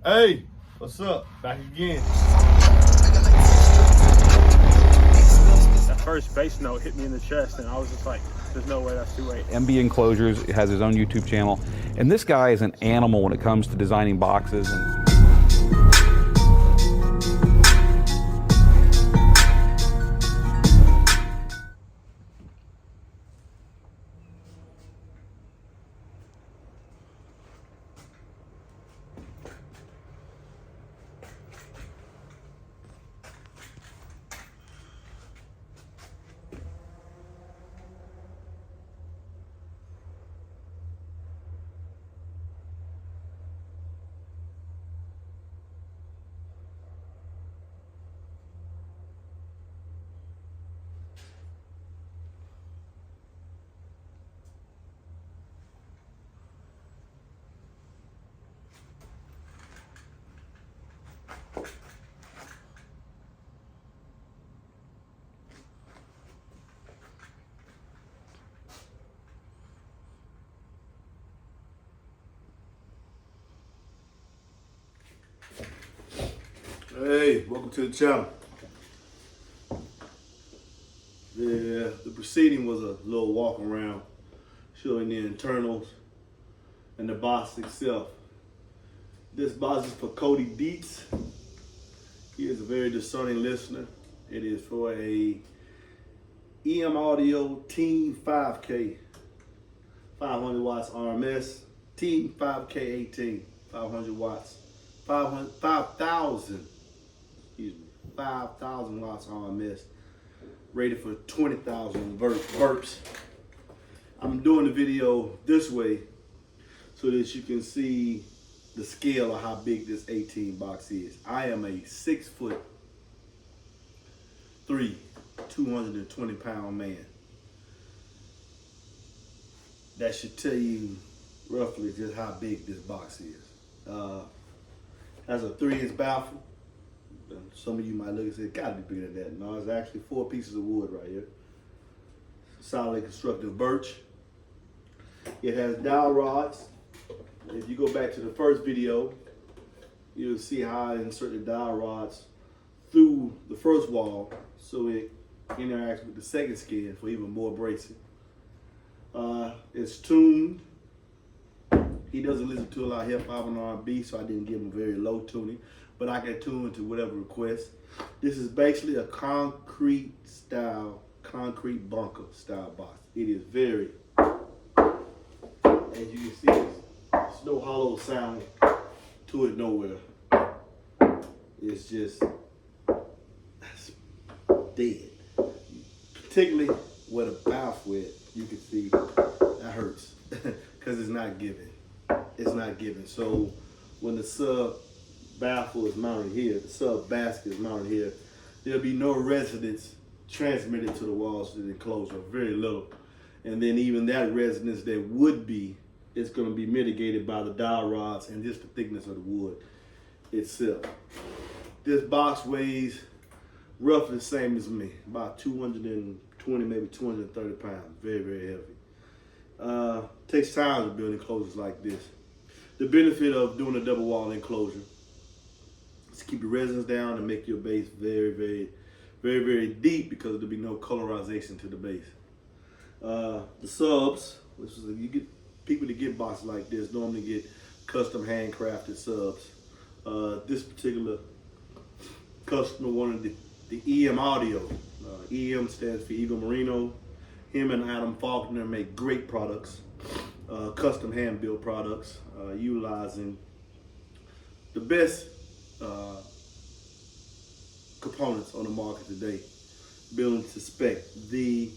Hey, what's up? Back again. That first bass note hit me in the chest, and I was just like, there's no way that's 2/8. MBE Enclosures has his own YouTube channel, and this guy is an animal when it comes to designing boxes. Hey, welcome to the channel. The proceeding was a little walk around, showing the internals and the box itself. This box is for Cody DeetZ. He is a very discerning listener. It is for a EM Audio Team 5K, 500 watts RMS, Team 5K 18, 500 watts, 5,000 watts RMS, rated for 20,000 burps. I'm doing the video this way so that you can see the scale of how big this 18 box is. I am a 6'3", 220 pound man. That should tell you roughly just how big this box is. Has a 3-inch baffle. Some of you might look and say, it gotta be bigger than that. No, it's actually 4 pieces of wood right here. Solid constructive birch. It has dowel rods. If you go back to the first video, you'll see how I insert the dowel rods through the first wall so it interacts with the second skin for even more bracing. It's tuned. He doesn't listen to a lot of hip hop and R&B, so I didn't give him a very low tuning, but I can tune to whatever request. This is basically a concrete bunker style box. It is very, as you can see, there's no hollow sound to it nowhere. It's just dead. Particularly where the baffle is, you can see that hurts because it's not giving. It's not giving. So when the sub baffle is mounted here, the sub basket is mounted here, there'll be no resonance transmitted to the walls of the enclosure, very little. And then even that resonance that would be, it's going to be mitigated by the dowel rods and just the thickness of the wood itself. This box weighs roughly the same as me, about 220, maybe 230 pounds, very, very heavy. Takes time to build enclosures like this. The benefit of doing a double wall enclosure is to keep the resonance down and make your base very, very, very, very deep because there'll be no colorization to the base. The subs, which is you get people that get boxes like this normally get custom handcrafted subs. This particular customer wanted the EM Audio. EM stands for Eagle Merino. Him and Adam Faulkner make great products, custom hand-built products, utilizing the best components on the market today, building to spec. The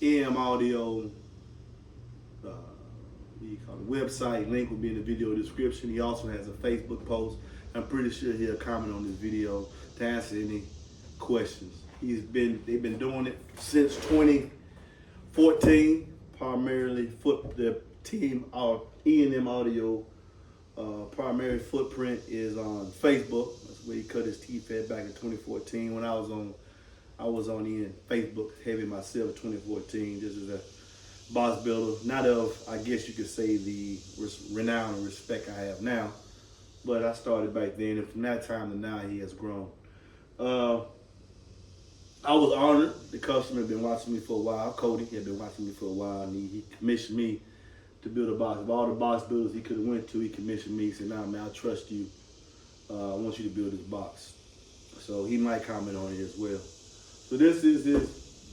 EM Audio website link will be in the video description. He also has a Facebook post. I'm pretty sure he'll comment on this video to answer any questions. They've been doing it since 2014, primarily the team, our E&M Audio primary footprint is on Facebook. That's where he cut his teeth at back in 2014. When I was on Facebook heavy myself in 2014, just as a boss builder. Not of, I guess you could say, the renown and respect I have now, but I started back then, and from that time to now, he has grown. I was honored. The customer had been watching me for a while. Cody had been watching me for a while, and he commissioned me to build a box. Of all the box builders he could have went to, he commissioned me. He said, "Nah, man, I trust you. I want you to build this box." So he might comment on it as well. So this is his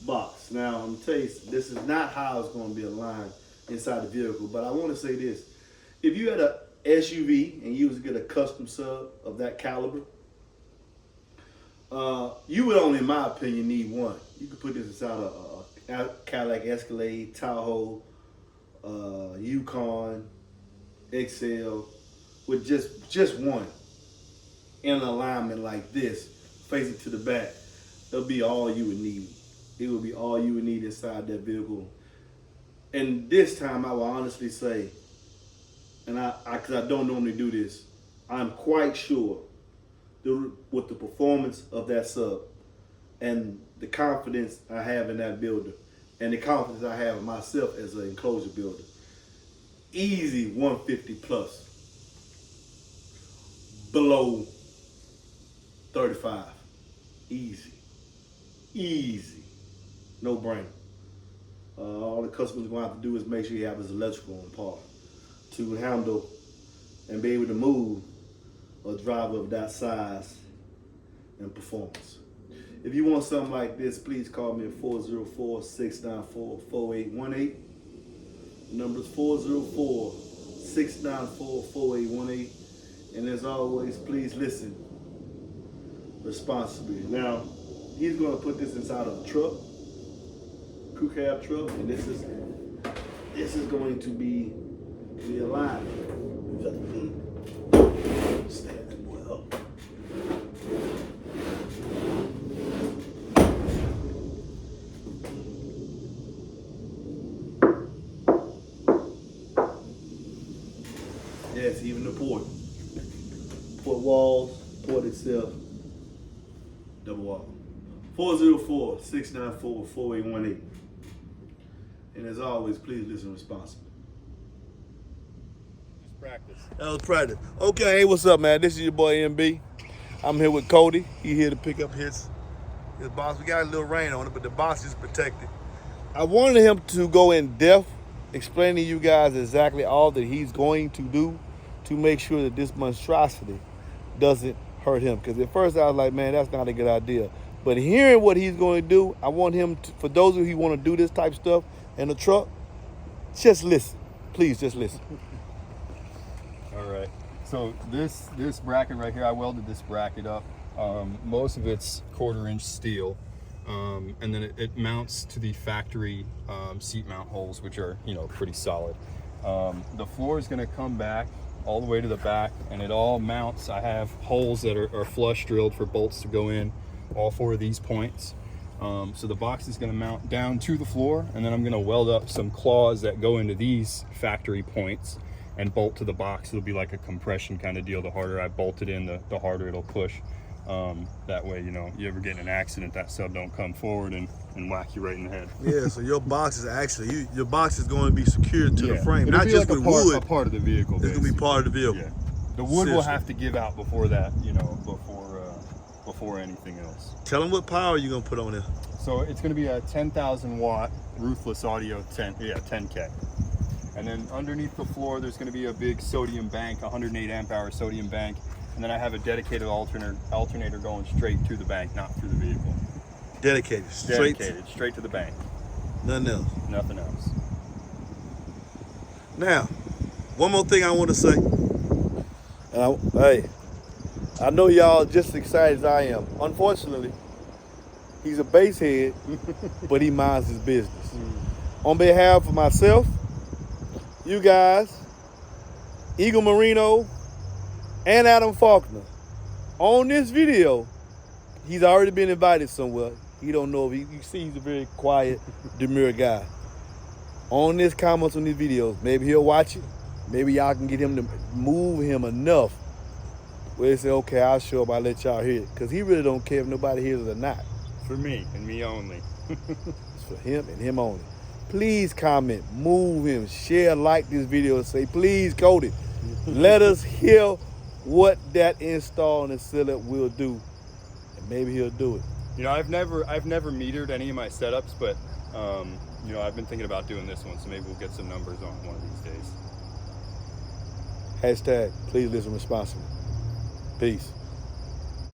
box. Now, I'm going to tell you, this is not how it's going to be aligned inside the vehicle, but I want to say this. If you had a SUV and you was to get a custom sub of that caliber, you would only, in my opinion, need one. You could put this inside a Cadillac Escalade, Tahoe, Yukon, XL, with just one in an alignment like this, facing to the back. It'll be all you would need. It would be all you would need inside that vehicle. And this time, I will honestly say, and because I don't normally do this, I'm quite sure with the performance of that sub and the confidence I have in that builder and the confidence I have in myself as an enclosure builder, easy 150 plus, below 35, easy, no brainer. All the customer's going to have to do is make sure you have his electrical on par to handle and be able to move a driver of that size and performance. If you want something like this, please call me at 404-694-4818. The number is 404-694-4818. And as always, please listen responsibly. Now, he's going to put this inside of a truck, crew cab truck, and this is going to be aligned. Stand that boy up. Yes, even the port walls, port itself, double wall. 404-694-4818. And as always, please listen responsibly. Practice. That was practice. Okay, hey, what's up, man? This is your boy MB. I'm here with Cody. He here to pick up his box. We got a little rain on it, but the box is protected. I wanted him to go in depth, explaining to you guys exactly all that he's going to do to make sure that this monstrosity doesn't hurt him. Because at first I was like, man, that's not a good idea. But hearing what he's going to do, I want him to, for those of you who want to do this type of stuff in the truck, just listen. Please, just listen. All right, so this bracket right here, I welded this bracket up. Most of it's 1/4-inch steel, and then it mounts to the factory seat mount holes, which are, you know, pretty solid. The floor is going to come back all the way to the back, and it all mounts. I have holes that are flush drilled for bolts to go in all 4 of these points. So the box is going to mount down to the floor, and then I'm going to weld up some claws that go into these factory points and bolt to the box. It'll be like a compression kind of deal. The harder I bolt it in, the harder it'll push. That way, you know, you ever get in an accident, that sub don't come forward and whack you right in the head. Yeah, so your box is actually, your box is going to be secured to the frame, It'll not be just like with wood. A part of the vehicle. It's going to be part of the vehicle. Yeah. The wood will have to give out before that, you know, before anything else. Tell them what power you're going to put on there. So it's going to be a 10,000 watt ruthless audio 10K. And then underneath the floor, there's going to be a big sodium bank, 108 amp hour sodium bank. And then I have a dedicated alternator going straight to the bank, not through the vehicle. Dedicated, straight to the bank. Nothing else. Nothing else. Now, one more thing I want to say. Hey, I know y'all just as excited as I am. Unfortunately, he's a basehead, but he minds his business. On behalf of myself, you guys, Eagle Marino, and Adam Faulkner, on this video, he's already been invited somewhere. He don't know if you see he's a very quiet, demure guy. On this comments on these videos, maybe he'll watch it. Maybe y'all can get him to move him enough where they say, okay, I'll show up, I'll let y'all hear it. Because he really don't care if nobody hears it or not. For me and me only. It's for him and him only. Please comment, move him, share, like this video, and say, please, Cody, let us hear what that install in the setup will do, and maybe he'll do it. You know, I've never metered any of my setups, but you know, I've been thinking about doing this one, so maybe we'll get some numbers on one of these days. Hashtag, please listen responsibly. Peace.